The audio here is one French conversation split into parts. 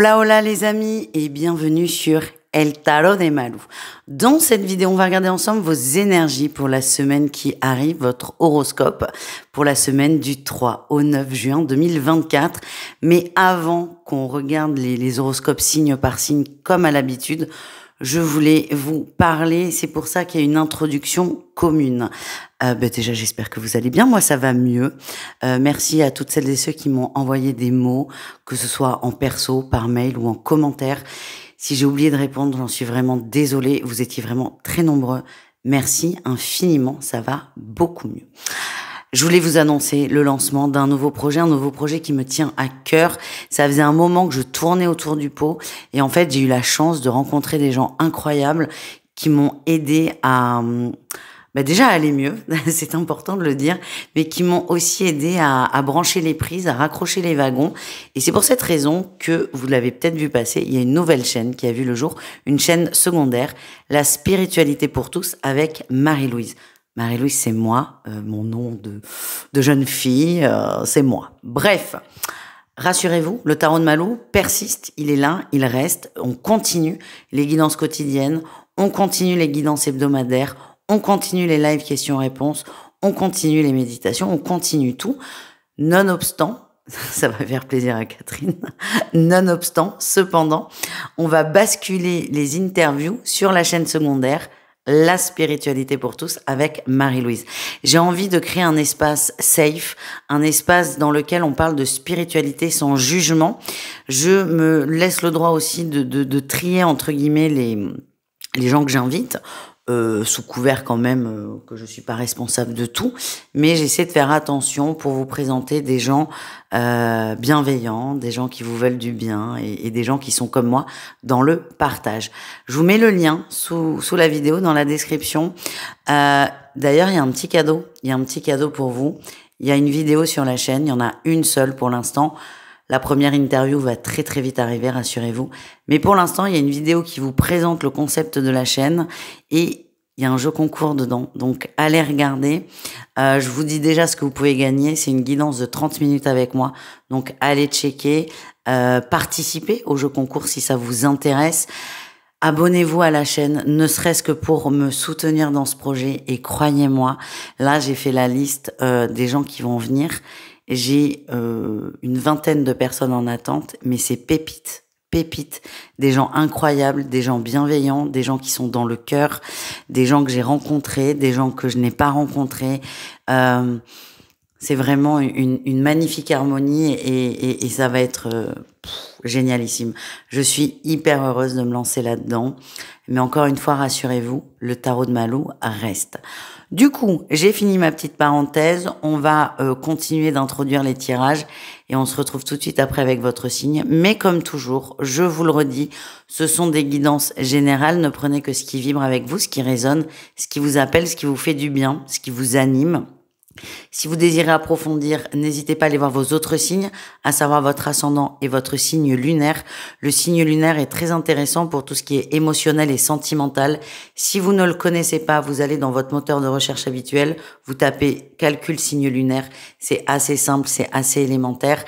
Hola hola les amis et bienvenue sur El Tarot de Malou. Dans cette vidéo, on va regarder ensemble vos énergies pour la semaine qui arrive, votre horoscope pour la semaine du 3 au 9 juin 2024. Mais avant qu'on regarde les horoscopes signe par signe comme à l'habitude, je voulais vous parler, c'est pour ça qu'il y a une introduction commune. Déjà, j'espère que vous allez bien. Moi, ça va mieux. Merci à toutes celles et ceux qui m'ont envoyé des mots, que ce soit en perso, par mail ou en commentaire. Si j'ai oublié de répondre, j'en suis vraiment désolée. Vous étiez vraiment très nombreux. Merci infiniment. Ça va beaucoup mieux. Je voulais vous annoncer le lancement d'un nouveau projet qui me tient à cœur. Ça faisait un moment que je tournais autour du pot et en fait, j'ai eu la chance de rencontrer des gens incroyables qui m'ont aidé à déjà à aller mieux, c'est important de le dire, mais qui m'ont aussi aidé à brancher les prises, à raccrocher les wagons. Et c'est pour cette raison que, vous l'avez peut-être vu passer, il y a une nouvelle chaîne qui a vu le jour, une chaîne secondaire, La Spiritualité pour tous avec Marie-Louise. Marie-Louise, c'est moi, mon nom de jeune fille, c'est moi. Bref, rassurez-vous, le tarot de Malou persiste, il est là, il reste, on continue les guidances quotidiennes, on continue les guidances hebdomadaires, on continue les live questions-réponses, on continue les méditations, on continue tout, nonobstant, ça va faire plaisir à Catherine, nonobstant, cependant, on va basculer les interviews sur la chaîne secondaire, La Spiritualité pour tous avec Marie-Louise. J'ai envie de créer un espace safe, un espace dans lequel on parle de spiritualité sans jugement. Je me laisse le droit aussi de trier entre guillemets les gens que j'invite. Sous couvert quand même que je suis pas responsable de tout, mais j'essaie de faire attention pour vous présenter des gens bienveillants, des gens qui vous veulent du bien et des gens qui sont comme moi dans le partage. Je vous mets le lien sous la vidéo dans la description. D'ailleurs, il y a un petit cadeau pour vous. Il y a une vidéo sur la chaîne, il y en a une seule pour l'instant. La première interview va très très vite arriver, rassurez-vous. Mais pour l'instant, il y a une vidéo qui vous présente le concept de la chaîne et il y a un jeu concours dedans. Donc, allez regarder. Je vous dis déjà ce que vous pouvez gagner. C'est une guidance de 30 minutes avec moi. Donc, allez checker. Participez au jeu concours si ça vous intéresse. Abonnez-vous à la chaîne, ne serait-ce que pour me soutenir dans ce projet. Et croyez-moi, là, j'ai fait la liste des gens qui vont venir. J'ai une vingtaine de personnes en attente, mais c'est pépites, des gens incroyables, des gens bienveillants, des gens qui sont dans le cœur, des gens que j'ai rencontrés, des gens que je n'ai pas rencontrés. C'est vraiment une magnifique harmonie et ça va être génialissime. Je suis hyper heureuse de me lancer là-dedans. Mais encore une fois, rassurez-vous, le tarot de Malou reste. Du coup, j'ai fini ma petite parenthèse. On va continuer d'introduire les tirages et on se retrouve tout de suite après avec votre signe. Mais comme toujours, je vous le redis, ce sont des guidances générales. Ne prenez que ce qui vibre avec vous, ce qui résonne, ce qui vous appelle, ce qui vous fait du bien, ce qui vous anime. Si vous désirez approfondir, n'hésitez pas à aller voir vos autres signes, à savoir votre ascendant et votre signe lunaire. Le signe lunaire est très intéressant pour tout ce qui est émotionnel et sentimental. Si vous ne le connaissez pas, vous allez dans votre moteur de recherche habituel, vous tapez calcul signe lunaire. C'est assez simple, c'est assez élémentaire.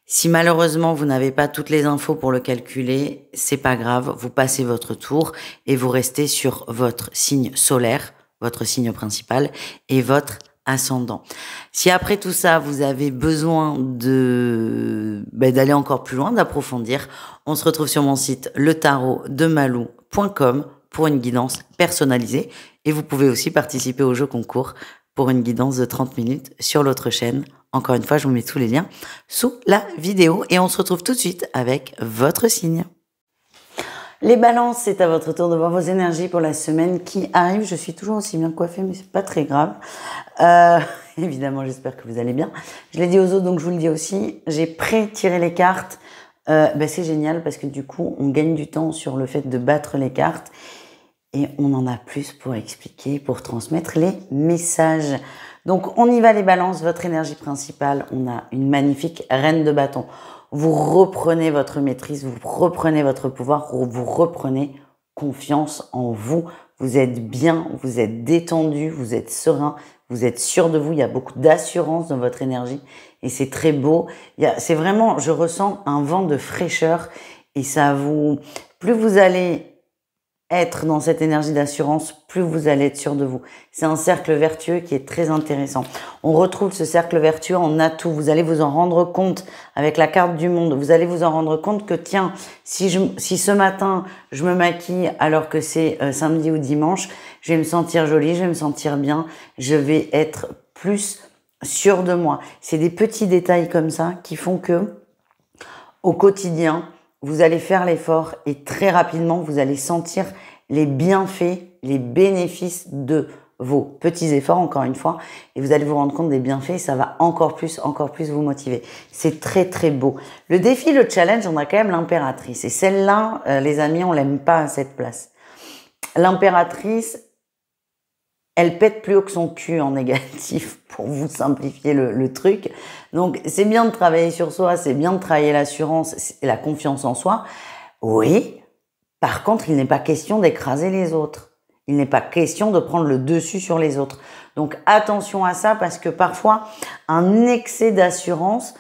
Si malheureusement vous n'avez pas toutes les infos pour le calculer, c'est pas grave, vous passez votre tour et vous restez sur votre signe solaire, votre signe principal et votre ascendant. Si après tout ça, vous avez besoin d'aller encore plus loin, d'approfondir, on se retrouve sur mon site letarodemalou.com pour une guidance personnalisée et vous pouvez aussi participer au jeu concours pour une guidance de 30 minutes sur l'autre chaîne. Encore une fois, je vous mets tous les liens sous la vidéo et on se retrouve tout de suite avec votre signe. Les balances, c'est à votre tour de voir vos énergies pour la semaine qui arrive. Je suis toujours aussi bien coiffée, mais c'est pas très grave. Évidemment, j'espère que vous allez bien. Je l'ai dit aux autres, donc je vous le dis aussi. J'ai pré-tiré les cartes. C'est génial parce que du coup, on gagne du temps sur le fait de battre les cartes. Et on en a plus pour expliquer, pour transmettre les messages. Donc, on y va les balances. Votre énergie principale, on a une magnifique reine de bâton. Vous reprenez votre maîtrise, vous reprenez votre pouvoir, vous reprenez confiance en vous. Vous êtes bien, vous êtes détendu, vous êtes serein, vous êtes sûr de vous. Il y a beaucoup d'assurance dans votre énergie et c'est très beau. C'est vraiment, je ressens un vent de fraîcheur Et plus vous allez être dans cette énergie d'assurance, plus vous allez être sûr de vous. C'est un cercle vertueux qui est très intéressant. On retrouve ce cercle vertueux en atout. Vous allez vous en rendre compte avec la carte du monde. Vous allez vous en rendre compte que tiens, si ce matin je me maquille alors que c'est samedi ou dimanche, je vais me sentir jolie, je vais me sentir bien, je vais être plus sûre de moi. C'est des petits détails comme ça qui font que au quotidien, vous allez faire l'effort et très rapidement, vous allez sentir les bienfaits, les bénéfices de vos petits efforts, encore une fois, et vous allez vous rendre compte des bienfaits et ça va encore plus vous motiver. C'est très, très beau. Le défi, le challenge, on a quand même l'impératrice. Et celle-là, les amis, on l'aime pas à cette place. L'impératrice, elle pète plus haut que son cul en négatif pour vous simplifier le truc. Donc, c'est bien de travailler sur soi, c'est bien de travailler l'assurance et la confiance en soi. Oui, par contre, il n'est pas question d'écraser les autres. Il n'est pas question de prendre le dessus sur les autres. Donc, attention à ça parce que parfois, un excès d'assurance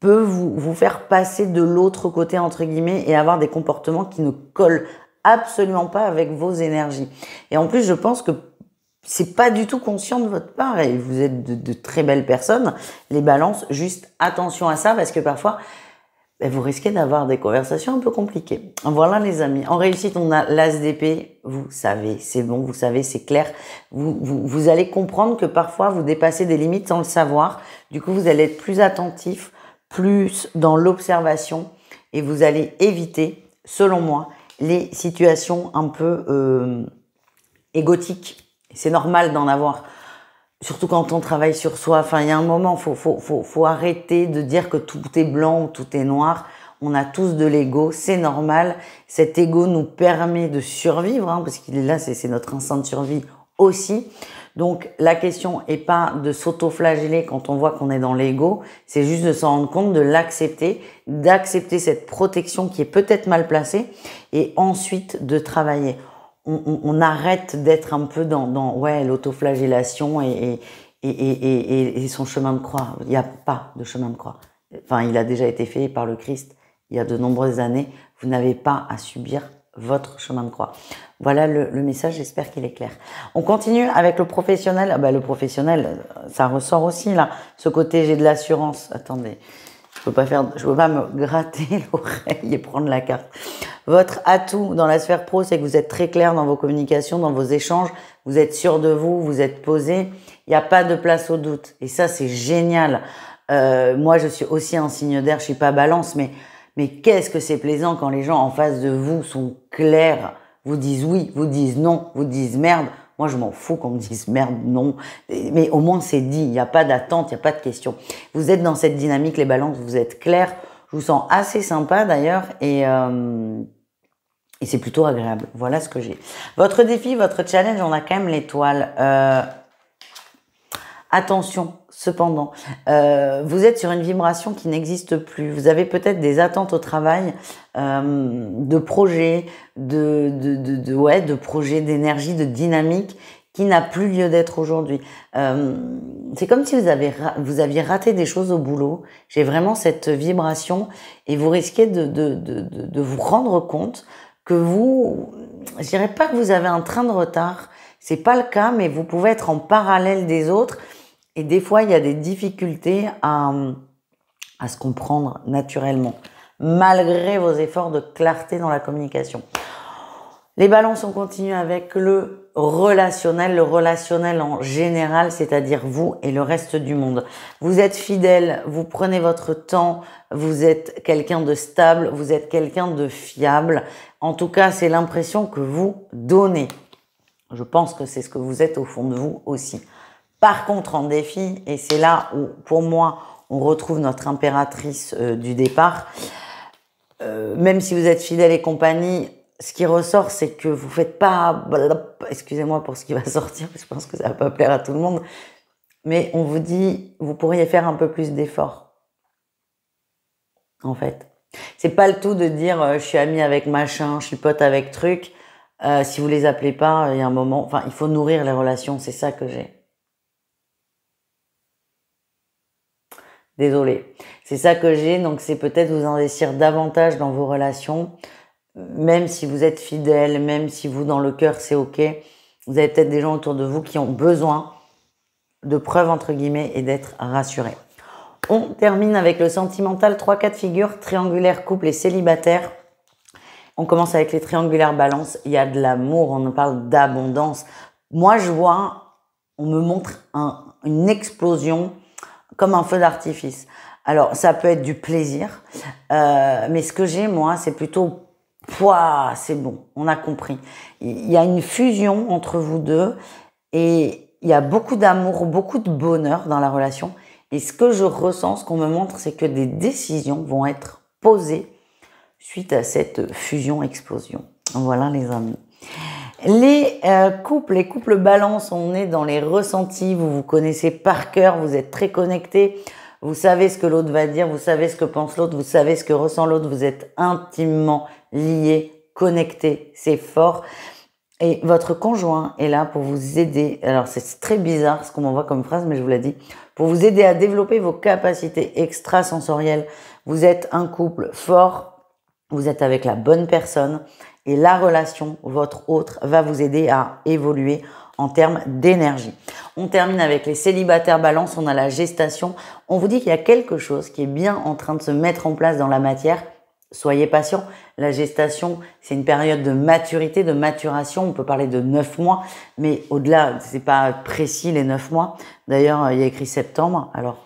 peut vous faire passer de l'autre côté, entre guillemets, et avoir des comportements qui ne collent absolument pas avec vos énergies. Et en plus, je pense que c'est pas du tout conscient de votre part et vous êtes de très belles personnes, les balances, juste attention à ça parce que parfois, vous risquez d'avoir des conversations un peu compliquées. Voilà les amis, en réussite, on a l'as d'épée, vous savez, c'est bon, vous savez, c'est clair. Vous allez comprendre que parfois, vous dépassez des limites sans le savoir. Du coup, vous allez être plus attentif, plus dans l'observation et vous allez éviter, selon moi, les situations un peu égotiques. C'est normal d'en avoir, surtout quand on travaille sur soi. Enfin, il y a un moment, faut arrêter de dire que tout est blanc ou tout est noir. On a tous de l'ego, c'est normal. Cet ego nous permet de survivre, hein, parce qu'il est là, c'est notre instinct de survie aussi. Donc, la question est pas de s'auto-flageller quand on voit qu'on est dans l'ego, c'est juste de s'en rendre compte, de l'accepter, d'accepter cette protection qui est peut-être mal placée, et ensuite de travailler. On arrête d'être un peu dans ouais, l'autoflagellation et son chemin de croix. Il n'y a pas de chemin de croix. Enfin, il a déjà été fait par le Christ il y a de nombreuses années. Vous n'avez pas à subir votre chemin de croix. Voilà le message, j'espère qu'il est clair. On continue avec le professionnel. Ah bah, le professionnel, ça ressort aussi là. Ce côté, j'ai de l'assurance. Attendez. Je peux pas me gratter l'oreille et prendre la carte. Votre atout dans la sphère pro, c'est que vous êtes très clair dans vos communications, dans vos échanges. Vous êtes sûr de vous, vous êtes posé. Il n'y a pas de place au doute. Et ça, c'est génial. Moi, je suis aussi un signe d'air. Je suis pas balance, mais qu'est-ce que c'est plaisant quand les gens en face de vous sont clairs, vous disent oui, vous disent non, vous disent merde. Moi, je m'en fous qu'on me dise merde, non. Mais au moins, c'est dit. Il n'y a pas d'attente, il n'y a pas de question. Vous êtes dans cette dynamique, les balances, vous êtes clairs. Je vous sens assez sympa d'ailleurs et c'est plutôt agréable. Voilà ce que j'ai. Votre défi, votre challenge, on a quand même l'étoile. Attention, cependant, vous êtes sur une vibration qui n'existe plus. Vous avez peut-être des attentes au travail, de projets, de projets d'énergie, de dynamique qui n'a plus lieu d'être aujourd'hui. C'est comme si vous aviez raté des choses au boulot. J'ai vraiment cette vibration et vous risquez de vous rendre compte que je dirais pas que vous avez un train de retard. C'est pas le cas, mais vous pouvez être en parallèle des autres. Et des fois, il y a des difficultés à se comprendre naturellement, malgré vos efforts de clarté dans la communication. Les balances, on continue avec le relationnel en général, c'est-à-dire vous et le reste du monde. Vous êtes fidèle, vous prenez votre temps, vous êtes quelqu'un de stable, vous êtes quelqu'un de fiable. En tout cas, c'est l'impression que vous donnez. Je pense que c'est ce que vous êtes au fond de vous aussi. Par contre, en défi, et c'est là où, pour moi, on retrouve notre impératrice du départ, même si vous êtes fidèle et compagnie, ce qui ressort, c'est que vous faites pas, excusez-moi pour ce qui va sortir, je pense que ça va pas plaire à tout le monde, mais on vous dit, vous pourriez faire un peu plus d'efforts, en fait. C'est pas le tout de dire, je suis amie avec machin, je suis pote avec truc, si vous les appelez pas, il y a un moment, enfin, il faut nourrir les relations, c'est ça que j'ai. Désolée. C'est ça que j'ai, donc c'est peut-être vous investir davantage dans vos relations, même si vous êtes fidèle, même si vous, dans le cœur, c'est ok. Vous avez peut-être des gens autour de vous qui ont besoin de preuves, entre guillemets, et d'être rassurés. On termine avec le sentimental, 3 cas de figure, triangulaire, couple et célibataire. On commence avec les triangulaires balance. Il y a de l'amour, on parle d'abondance. Moi, je vois, on me montre une explosion comme un feu d'artifice. Alors, ça peut être du plaisir, mais ce que j'ai, moi, c'est plutôt, pouah, c'est bon, on a compris. Il y a une fusion entre vous deux et il y a beaucoup d'amour, beaucoup de bonheur dans la relation. Et ce que je ressens, ce qu'on me montre, c'est que des décisions vont être posées suite à cette fusion-explosion. Voilà les amis. Les couples balance, on est dans les ressentis, vous vous connaissez par cœur, vous êtes très connectés, vous savez ce que l'autre va dire, vous savez ce que pense l'autre, vous savez ce que ressent l'autre, vous êtes intimement liés, connectés, c'est fort. Et votre conjoint est là pour vous aider. Alors c'est très bizarre ce qu'on m'envoie comme phrase, mais je vous l'ai dit. Pour vous aider à développer vos capacités extrasensorielles. Vous êtes un couple fort, vous êtes avec la bonne personne et la relation, votre autre, va vous aider à évoluer en termes d'énergie. On termine avec les célibataires balance, on a la gestation. On vous dit qu'il y a quelque chose qui est bien en train de se mettre en place dans la matière. Soyez patient. La gestation, c'est une période de maturité, de maturation. On peut parler de 9 mois, mais au-delà, c'est pas précis les 9 mois. D'ailleurs, il y a écrit septembre. Alors,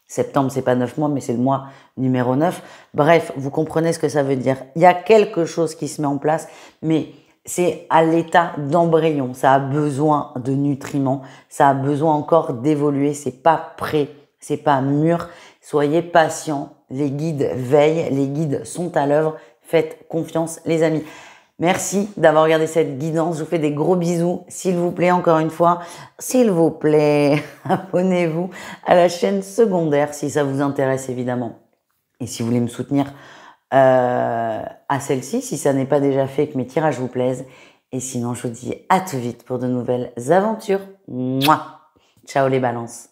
septembre, c'est pas 9 mois, mais c'est le mois numéro 9. Bref, vous comprenez ce que ça veut dire. Il y a quelque chose qui se met en place, mais c'est à l'état d'embryon. Ça a besoin de nutriments. Ça a besoin encore d'évoluer. C'est pas prêt. C'est pas mûr. Soyez patients. Les guides veillent. Les guides sont à l'œuvre. Faites confiance, les amis. Merci d'avoir regardé cette guidance. Je vous fais des gros bisous. S'il vous plaît, encore une fois, s'il vous plaît, abonnez-vous à la chaîne secondaire si ça vous intéresse, évidemment. Et si vous voulez me soutenir à celle-ci, si ça n'est pas déjà fait et que mes tirages vous plaisent. Et sinon, je vous dis à tout vite pour de nouvelles aventures. Mouah. Ciao les balances.